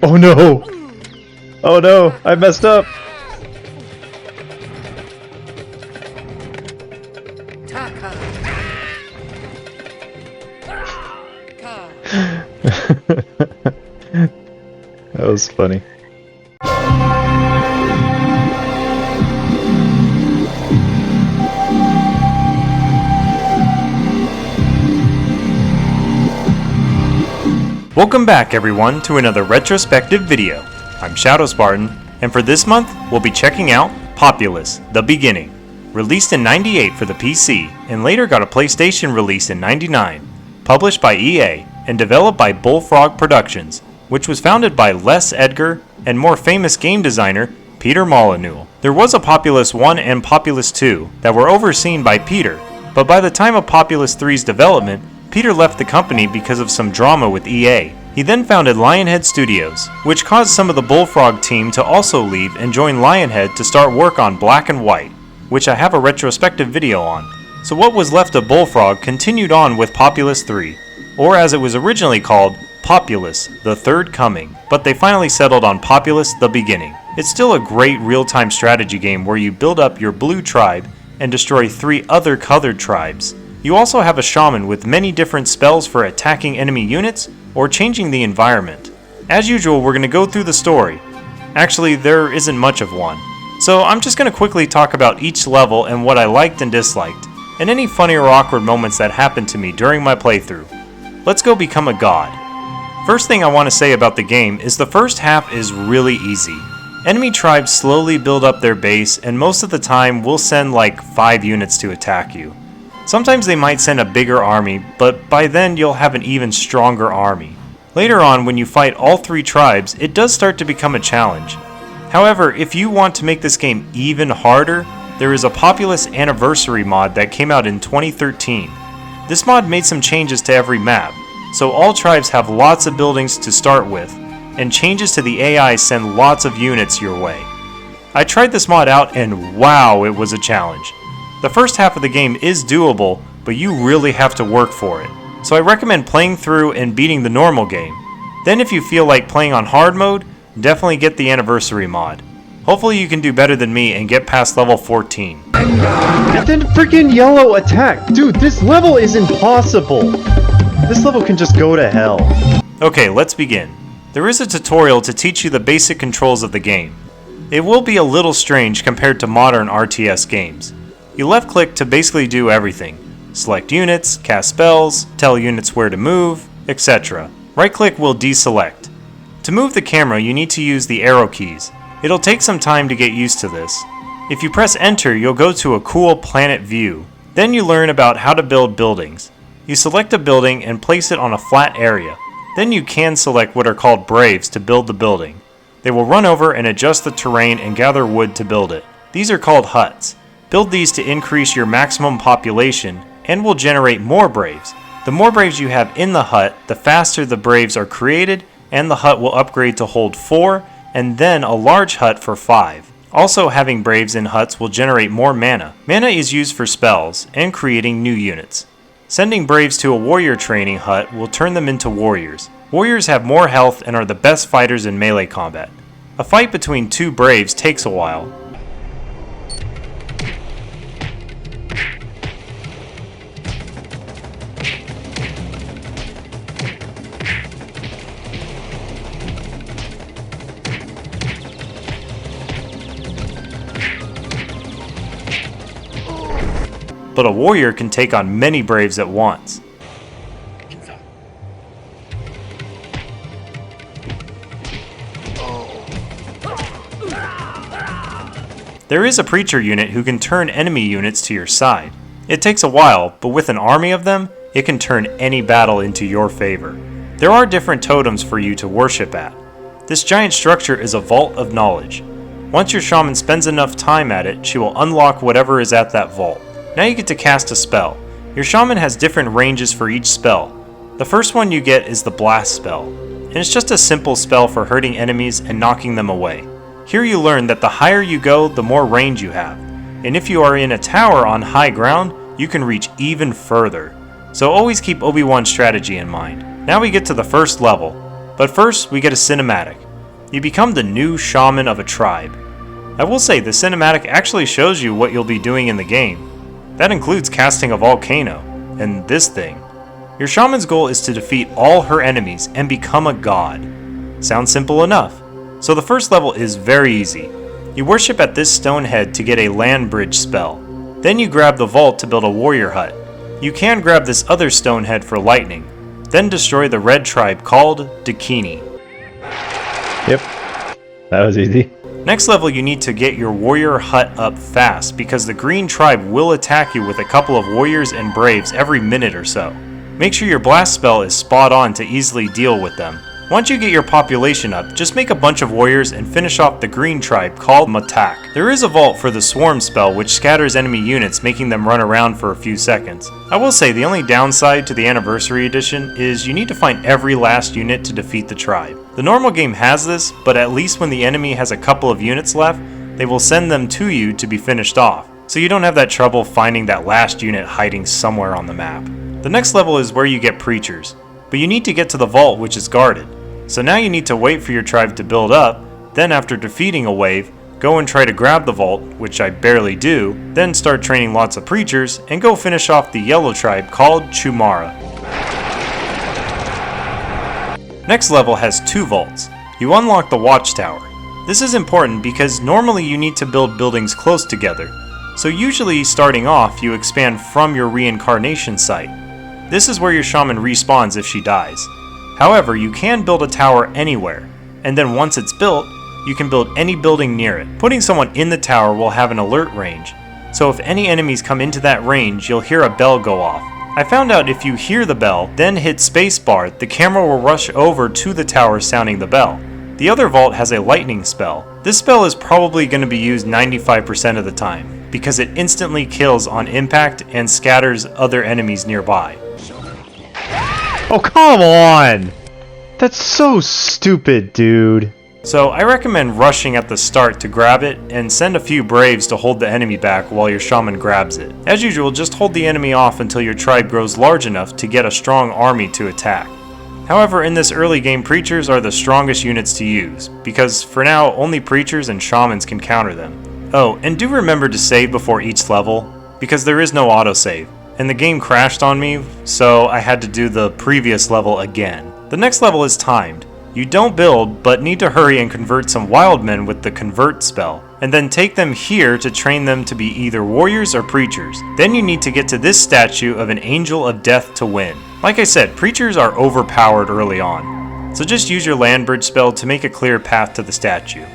Oh no! Oh no! I messed up! That was funny. Welcome back everyone to another retrospective video. I'm ShadoSpartan, and for this month we'll be checking out Populous, The Beginning. Released in '98 for the PC, and later got a PlayStation release in '99. Published by EA, and developed by Bullfrog Productions, which was founded by Les Edgar and more famous game designer Peter Molyneux. There was a Populous 1 and Populous 2 that were overseen by Peter, but by the time of Populous 3's development, Peter left the company because of some drama with EA. He then founded Lionhead Studios, which caused some of the Bullfrog team to also leave and join Lionhead to start work on Black and White, which I have a retrospective video on. So what was left of Bullfrog continued on with Populous 3, or as it was originally called, Populous, The Third Coming, but they finally settled on Populous, The Beginning. It's still a great real-time strategy game where you build up your blue tribe and destroy 3 other colored tribes. You also have a shaman with many different spells for attacking enemy units or changing the environment. As usual, we're going to go through the story. Actually, there isn't much of one. So I'm just going to quickly talk about each level and what I liked and disliked, and any funny or awkward moments that happened to me during my playthrough. Let's go become a god. First thing I want to say about the game is the first half is really easy. Enemy tribes slowly build up their base, and most of the time will send like 5 units to attack you. Sometimes they might send a bigger army, but by then you'll have an even stronger army. Later on, when you fight all 3 tribes, it does start to become a challenge. However, if you want to make this game even harder, there is a Populous Anniversary mod that came out in 2013. This mod made some changes to every map, so all tribes have lots of buildings to start with, and changes to the AI send lots of units your way. I tried this mod out and wow, it was a challenge. The first half of the game is doable, but you really have to work for it. So I recommend playing through and beating the normal game. Then if you feel like playing on hard mode, definitely get the Anniversary mod. Hopefully you can do better than me and get past level 14. And then freaking yellow attack! Dude, this level is impossible! This level can just go to hell. Okay, let's begin. There is a tutorial to teach you the basic controls of the game. It will be a little strange compared to modern RTS games. You left click to basically do everything. Select units, cast spells, tell units where to move, etc. Right click will deselect. To move the camera you need to use the arrow keys. It'll take some time to get used to this. If you press enter you'll go to a cool planet view. Then you learn about how to build buildings. You select a building and place it on a flat area. Then you can select what are called braves to build the building. They will run over and adjust the terrain and gather wood to build it. These are called huts. Build these to increase your maximum population and will generate more braves. The more braves you have in the hut, the faster the braves are created, and the hut will upgrade to hold 4 and then a large hut for 5. Also, having braves in huts will generate more mana. Mana is used for spells and creating new units. Sending braves to a warrior training hut will turn them into warriors. Warriors have more health and are the best fighters in melee combat. A fight between 2 braves takes a while. But a warrior can take on many braves at once. There is a preacher unit who can turn enemy units to your side. It takes a while, but with an army of them, it can turn any battle into your favor. There are different totems for you to worship at. This giant structure is a vault of knowledge. Once your shaman spends enough time at it, she will unlock whatever is at that vault. Now you get to cast a spell. Your shaman has different ranges for each spell. The first one you get is the blast spell, and it's just a simple spell for hurting enemies and knocking them away. Here you learn that the higher you go, the more range you have, and if you are in a tower on high ground, you can reach even further. So always keep Obi-Wan's strategy in mind. Now we get to the first level, but first we get a cinematic. You become the new shaman of a tribe. I will say the cinematic actually shows you what you'll be doing in the game. That includes casting a volcano, and this thing. Your shaman's goal is to defeat all her enemies and become a god. Sounds simple enough. So the first level is very easy. You worship at this stone head to get a land bridge spell. Then you grab the vault to build a warrior hut. You can grab this other stone head for lightning. Then destroy the red tribe called Dakini. Yep, that was easy. Next level you need to get your warrior hut up fast because the green tribe will attack you with a couple of warriors and braves every minute or so. Make sure your blast spell is spot on to easily deal with them. Once you get your population up, just make a bunch of warriors and finish off the green tribe called Matak. There is a vault for the swarm spell which scatters enemy units, making them run around for a few seconds. I will say the only downside to the anniversary edition is you need to find every last unit to defeat the tribe. The normal game has this, but at least when the enemy has a couple of units left, they will send them to you to be finished off, so you don't have that trouble finding that last unit hiding somewhere on the map. The next level is where you get preachers, but you need to get to the vault which is guarded. So now you need to wait for your tribe to build up, then after defeating a wave, go and try to grab the vault, which I barely do, then start training lots of preachers, and go finish off the yellow tribe called Chumara. Next level has 2 vaults. You unlock the watchtower. This is important because normally you need to build buildings close together, so usually starting off you expand from your reincarnation site. This is where your shaman respawns if she dies. However, you can build a tower anywhere, and then once it's built, you can build any building near it. Putting someone in the tower will have an alert range, so if any enemies come into that range, you'll hear a bell go off. I found out if you hear the bell, then hit spacebar, the camera will rush over to the tower sounding the bell. The other vault has a lightning spell. This spell is probably going to be used 95% of the time, because it instantly kills on impact and scatters other enemies nearby. Oh, come on! That's so stupid, dude. So I recommend rushing at the start to grab it and send a few braves to hold the enemy back while your shaman grabs it. As usual, just hold the enemy off until your tribe grows large enough to get a strong army to attack. However, in this early game, preachers are the strongest units to use, because for now, only preachers and shamans can counter them. Oh, and do remember to save before each level, because there is no autosave. And the game crashed on me, so I had to do the previous level again. The next level is timed. You don't build, but need to hurry and convert some wild men with the convert spell, and then take them here to train them to be either warriors or preachers. Then you need to get to this statue of an angel of death to win. Like I said, preachers are overpowered early on, so just use your land bridge spell to make a clear path to the statue.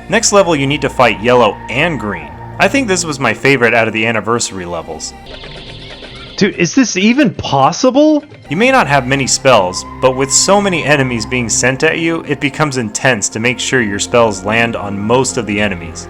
Next level you need to fight yellow and green. I think this was my favorite out of the anniversary levels. Dude, is this even possible? You may not have many spells, but with so many enemies being sent at you, it becomes intense to make sure your spells land on most of the enemies.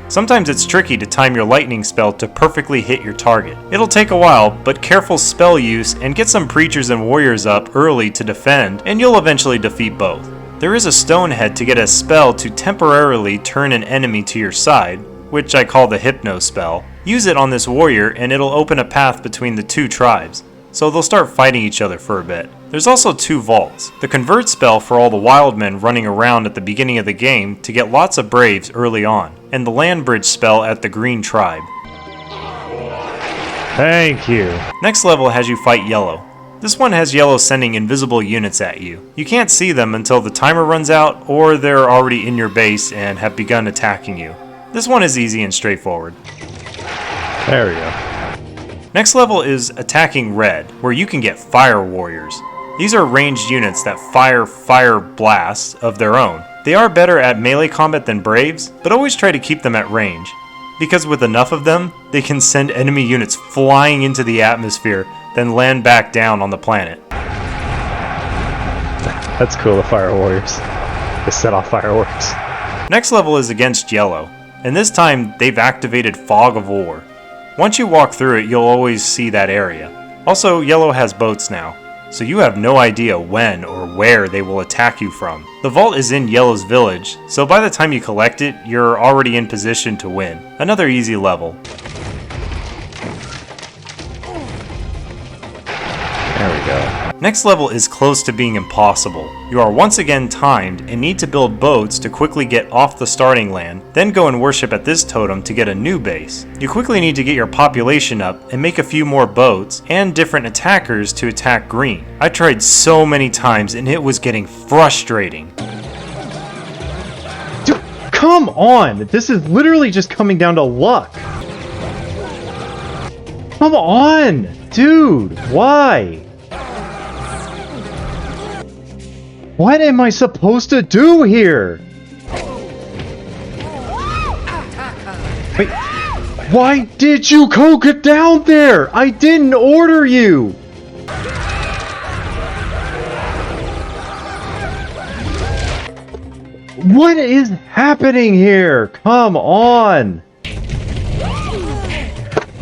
Sometimes it's tricky to time your lightning spell to perfectly hit your target. It'll take a while, but careful spell use and get some preachers and warriors up early to defend, and you'll eventually defeat both. There is a stone head to get a spell to temporarily turn an enemy to your side, which I call the Hypno spell. Use it on this warrior and it'll open a path between the 2 tribes, so they'll start fighting each other for a bit. There's also 2 vaults. The convert spell for all the wild men running around at the beginning of the game to get lots of braves early on, and the land bridge spell at the green tribe. Thank you. Next level has you fight yellow. This one has yellow sending invisible units at you. You can't see them until the timer runs out or they're already in your base and have begun attacking you. This one is easy and straightforward. There we go. Next level is attacking red, where you can get fire warriors. These are ranged units that fire fire blasts of their own. They are better at melee combat than braves, but always try to keep them at range, because with enough of them, they can send enemy units flying into the atmosphere, then land back down on the planet. That's cool, the fire warriors. They set off fireworks. Next level is against yellow, and this time they've activated Fog of War. Once you walk through it, you'll always see that area. Also, yellow has boats now, so you have no idea when or where they will attack you from. The vault is in Yellow's village, so by the time you collect it, you're already in position to win. Another easy level. There we go. Next level is close to being impossible. You are once again timed and need to build boats to quickly get off the starting land, then go and worship at this totem to get a new base. You quickly need to get your population up and make a few more boats and different attackers to attack green. I tried so many times and it was getting frustrating. Dude, come on! This is literally just coming down to luck. Come on! Dude, why? What am I supposed to do here? Wait, why did you go get down there? I didn't order you! What is happening here? Come on!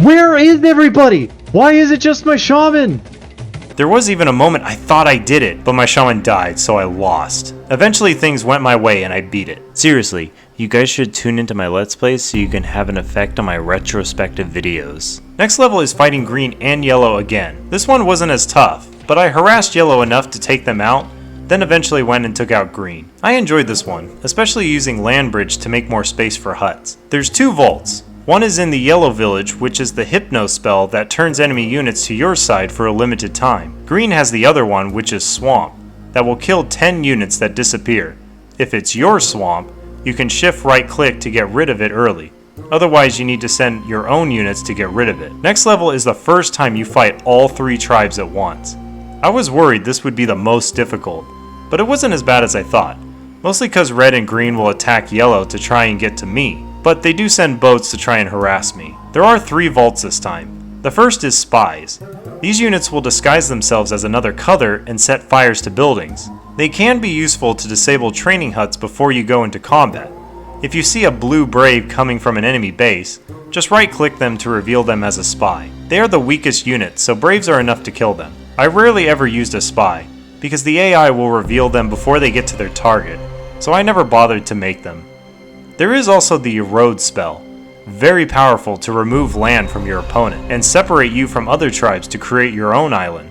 Where is everybody? Why is it just my shaman? There was even a moment I thought I did it, but my shaman died, so I lost. Eventually things went my way and I beat it. Seriously, you guys should tune into my Let's Plays so you can have an effect on my retrospective videos. Next level is fighting green and yellow again. This one wasn't as tough, but I harassed yellow enough to take them out, then eventually went and took out green. I enjoyed this one, especially using land bridge to make more space for huts. There's 2 vaults. One is in the yellow village, which is the hypno spell that turns enemy units to your side for a limited time. Green has the other one, which is swamp, that will kill 10 units that disappear. If it's your swamp, you can shift right click to get rid of it early. Otherwise you need to send your own units to get rid of it. Next level is the first time you fight all 3 tribes at once. I was worried this would be the most difficult, but it wasn't as bad as I thought. Mostly because red and green will attack yellow to try and get to me. But they do send boats to try and harass me. There are 3 vaults this time. The first is spies. These units will disguise themselves as another color and set fires to buildings. They can be useful to disable training huts before you go into combat. If you see a blue brave coming from an enemy base, just right click them to reveal them as a spy. They are the weakest unit, so braves are enough to kill them. I rarely ever used a spy, because the AI will reveal them before they get to their target, so I never bothered to make them. There is also the erode spell, very powerful to remove land from your opponent and separate you from other tribes to create your own island.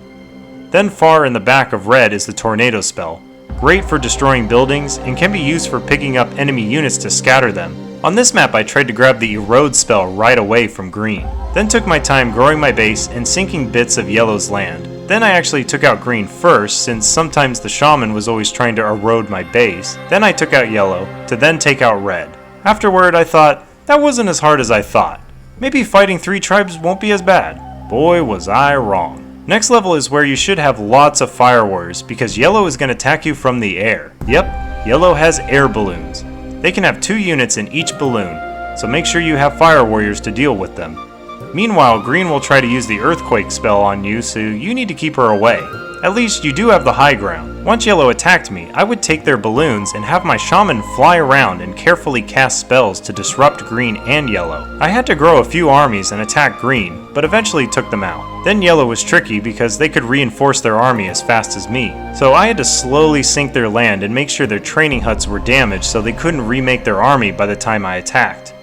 Then far in the back of red is the tornado spell, great for destroying buildings and can be used for picking up enemy units to scatter them. On this map I tried to grab the erode spell right away from green, then took my time growing my base and sinking bits of yellow's land. Then I actually took out green first, since sometimes the shaman was always trying to erode my base. Then I took out yellow, to then take out red. Afterward I thought, that wasn't as hard as I thought. Maybe fighting 3 tribes won't be as bad. Boy was I wrong. Next level is where you should have lots of fire warriors, because yellow is going to attack you from the air. Yep, yellow has air balloons. They can have 2 units in each balloon, so make sure you have fire warriors to deal with them. Meanwhile, green will try to use the earthquake spell on you, so you need to keep her away. At least you do have the high ground. Once yellow attacked me, I would take their balloons and have my shaman fly around and carefully cast spells to disrupt green and yellow. I had to grow a few armies and attack green, but eventually took them out. Then yellow was tricky because they could reinforce their army as fast as me, so I had to slowly sink their land and make sure their training huts were damaged so they couldn't remake their army by the time I attacked.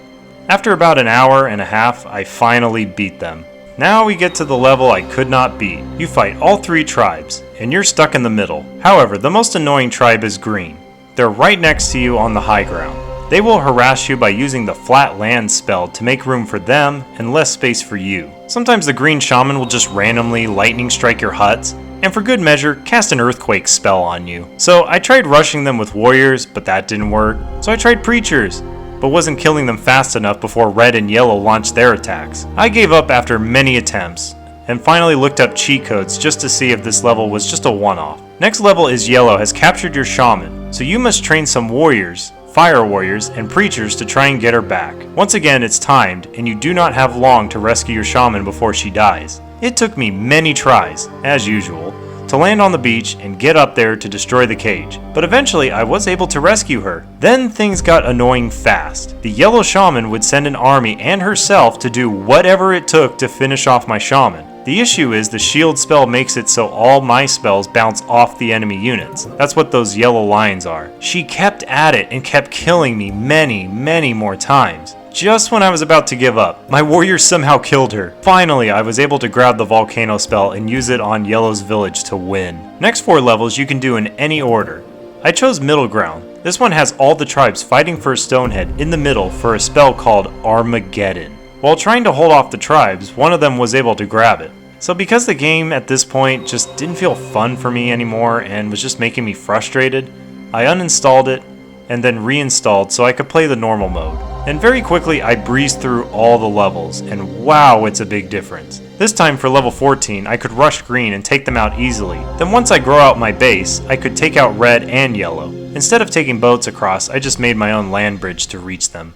After about an hour and a half, I finally beat them. Now we get to the level I could not beat. You fight all 3 tribes, and you're stuck in the middle. However, the most annoying tribe is green. They're right next to you on the high ground. They will harass you by using the flat land spell to make room for them and less space for you. Sometimes the green shaman will just randomly lightning strike your huts, and for good measure, cast an earthquake spell on you. So I tried rushing them with warriors, but that didn't work. So I tried preachers, but wasn't killing them fast enough before red and yellow launched their attacks. I gave up after many attempts, and finally looked up cheat codes just to see if this level was just a one-off. Next level is yellow has captured your shaman, so you must train some warriors, fire warriors, and preachers to try and get her back. Once again, it's timed, and you do not have long to rescue your shaman before she dies. It took me many tries, as usual, to land on the beach and get up there to destroy the cage, but eventually I was able to rescue her. Then things got annoying fast. The yellow shaman would send an army and herself to do whatever it took to finish off my shaman. The issue is the shield spell makes it so all my spells bounce off the enemy units. That's what those yellow lines are. She kept at it and kept killing me many more times. Just when I was about to give up, my warrior somehow killed her. Finally, I was able to grab the volcano spell and use it on Yellow's village to win. Next 4 levels you can do in any order. I chose Middle Ground. This one has all the tribes fighting for a Stonehead in the middle for a spell called Armageddon. While trying to hold off the tribes, one of them was able to grab it. So because the game at this point just didn't feel fun for me anymore and was just making me frustrated, I uninstalled it and then reinstalled so I could play the normal mode. And very quickly I breezed through all the levels, and wow, it's a big difference. This time for level 14, I could rush green and take them out easily. Then once I grow out my base, I could take out red and yellow. Instead of taking boats across, I just made my own land bridge to reach them.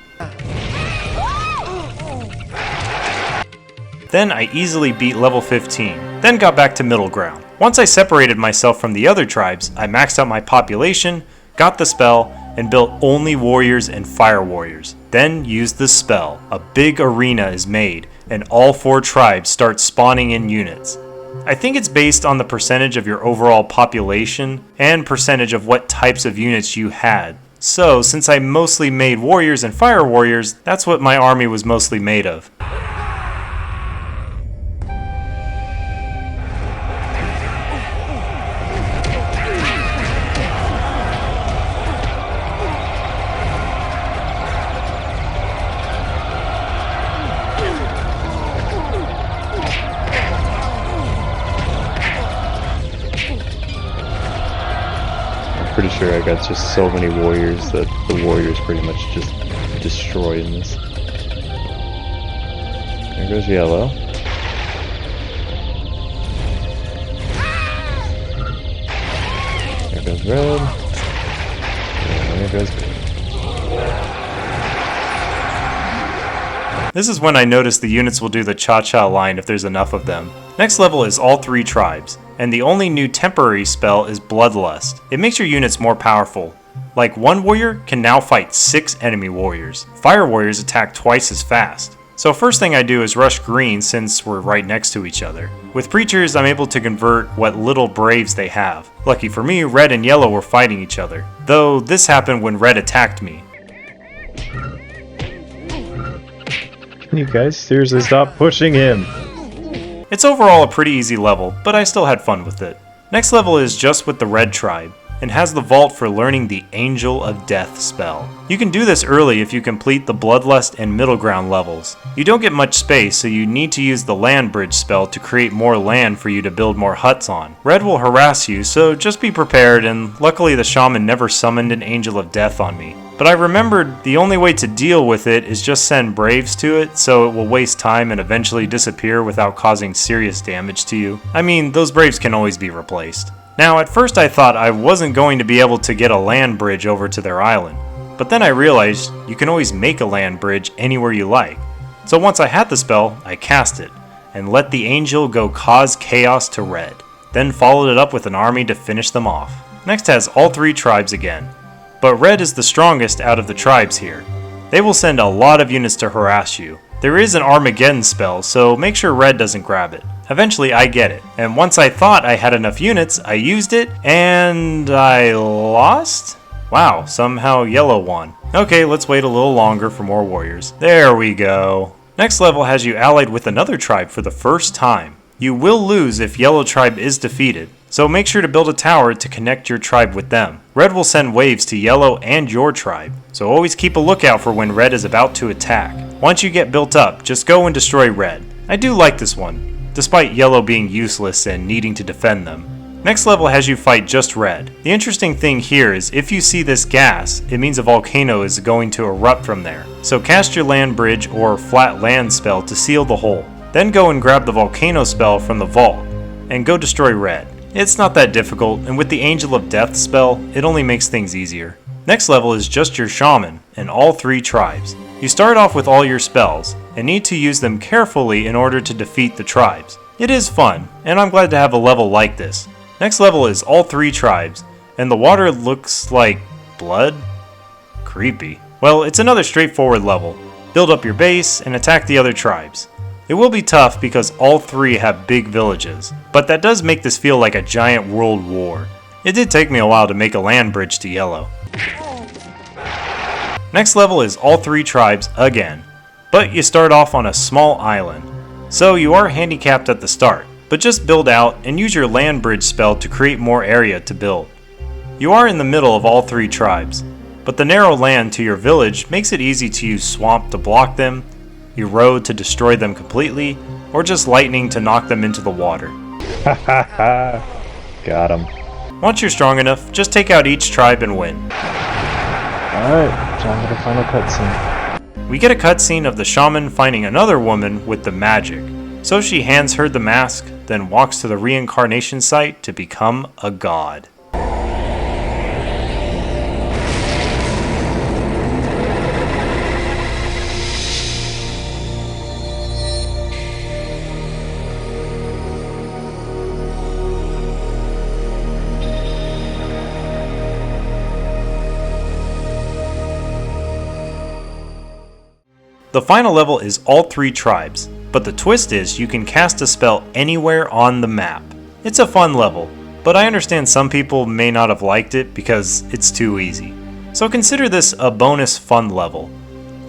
Then I easily beat level 15, then got back to Middle Ground. Once I separated myself from the other tribes, I maxed out my population, got the spell, and built only warriors and fire warriors. Then used the spell. A big arena is made, and all 4 tribes start spawning in units. I think it's based on the percentage of your overall population and percentage of what types of units you had. So, since I mostly made warriors and fire warriors, that's what my army was mostly made of. Pretty sure I got just so many warriors that the warriors pretty much just destroy in this. There goes yellow. There goes red. And there goes green. This is when I noticed the units will do the cha-cha line if there's enough of them. Next level is all 3 tribes, and the only new temporary spell is Bloodlust. It makes your units more powerful. Like, one warrior can now fight 6 enemy warriors. Fire warriors attack twice as fast. So first thing I do is rush green since we're right next to each other. With preachers, I'm able to convert what little braves they have. Lucky for me, red and yellow were fighting each other, though this happened when red attacked me. Can you guys seriously stop pushing him? It's overall a pretty easy level, but I still had fun with it. Next level is just with the red tribe, and has the vault for learning the Angel of Death spell. You can do this early if you complete the Bloodlust and Middle Ground levels. You don't get much space, so you need to use the land bridge spell to create more land for you to build more huts on. Red will harass you, so just be prepared, and luckily the shaman never summoned an Angel of Death on me. But I remembered the only way to deal with it is just send braves to it, so it will waste time and eventually disappear without causing serious damage to you. I mean, those braves can always be replaced. Now, at first I thought I wasn't going to be able to get a land bridge over to their island, but then I realized you can always make a land bridge anywhere you like. So once I had the spell, I cast it, and let the angel go cause chaos to red, then followed it up with an army to finish them off. Next has all 3 tribes again. But red is the strongest out of the tribes here. They will send a lot of units to harass you. There is an Armageddon spell, so make sure red doesn't grab it. Eventually I get it, and once I thought I had enough units, I used it, and I lost? Wow, somehow yellow won. Okay, let's wait a little longer for more warriors. There we go. Next level has you allied with another tribe for the first time. You will lose if yellow tribe is defeated, so make sure to build a tower to connect your tribe with them. Red will send waves to yellow and your tribe, so always keep a lookout for when red is about to attack. Once you get built up, just go and destroy red. I do like this one, despite yellow being useless and needing to defend them. Next level has you fight just red. The interesting thing here is if you see this gas, it means a volcano is going to erupt from there. So cast your land bridge or flat land spell to seal the hole. Then go and grab the volcano spell from the vault, and go destroy red. It's not that difficult, and with the Angel of Death spell, it only makes things easier. Next level is just your shaman, and all 3 tribes. You start off with all your spells, and need to use them carefully in order to defeat the tribes. It is fun, and I'm glad to have a level like this. Next level is all 3 tribes, and the water looks like blood? Creepy. Well, it's another straightforward level. Build up your base, and attack the other tribes. It will be tough because all 3 have big villages, but that does make this feel like a giant world war. It did take me a while to make a land bridge to yellow. Next level is all 3 tribes again, but you start off on a small island. So you are handicapped at the start, but just build out and use your land bridge spell to create more area to build. You are in the middle of all 3 tribes, but the narrow land to your village makes it easy to use swamp to block them, erode to destroy them completely, or just lightning to knock them into the water. Hahaha. Got him. Once you're strong enough, just take out each tribe and win. Alright, time for the final cutscene. We get a cutscene of the shaman finding another woman with the magic. So she hands her the mask, then walks to the reincarnation site to become a god. The final level is all 3 tribes, but the twist is you can cast a spell anywhere on the map. It's a fun level, but I understand some people may not have liked it because it's too easy. So consider this a bonus fun level.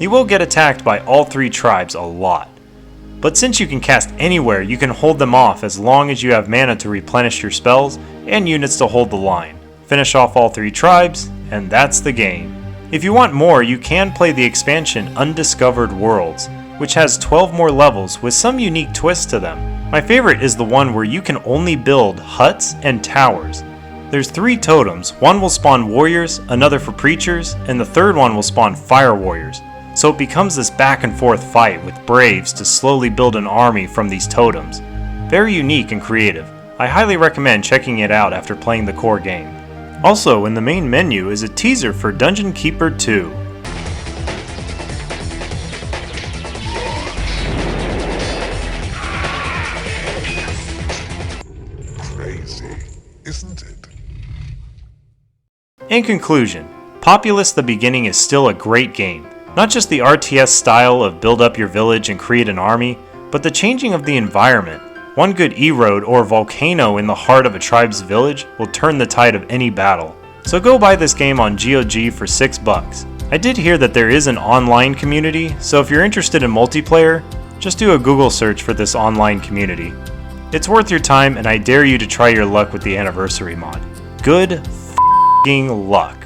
You will get attacked by all 3 tribes a lot, but since you can cast anywhere, you can hold them off as long as you have mana to replenish your spells and units to hold the line. Finish off all 3 tribes, and that's the game. If you want more, you can play the expansion Undiscovered Worlds, which has 12 more levels with some unique twists to them. My favorite is the one where you can only build huts and towers. There's 3 totems, one will spawn warriors, another for preachers, and the third one will spawn fire warriors. So it becomes this back and forth fight with braves to slowly build an army from these totems. Very unique and creative. I highly recommend checking it out after playing the core game. Also, in the main menu is a teaser for Dungeon Keeper 2. Crazy, isn't it? In conclusion, Populous the Beginning is still a great game. Not just the RTS style of build up your village and create an army, but the changing of the environment. One good erode or volcano in the heart of a tribe's village will turn the tide of any battle. So go buy this game on GOG for $6. I did hear that there is an online community, so if you're interested in multiplayer, just do a Google search for this online community. It's worth your time, and I dare you to try your luck with the anniversary mod. Good f***ing luck.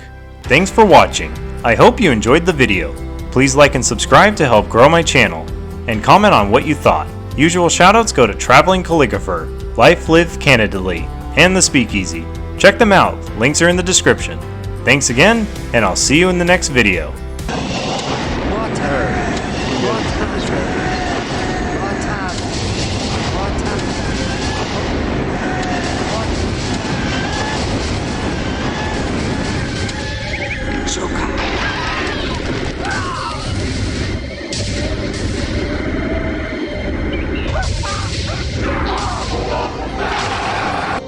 Thanks for watching. I hope you enjoyed the video. Please like and subscribe to help grow my channel, and comment on what you thought. Usual shoutouts go to Traveling Calligrapher, Life Lived Candidly, and The Speakeasy. Check them out, links are in the description. Thanks again, and I'll see you in the next video.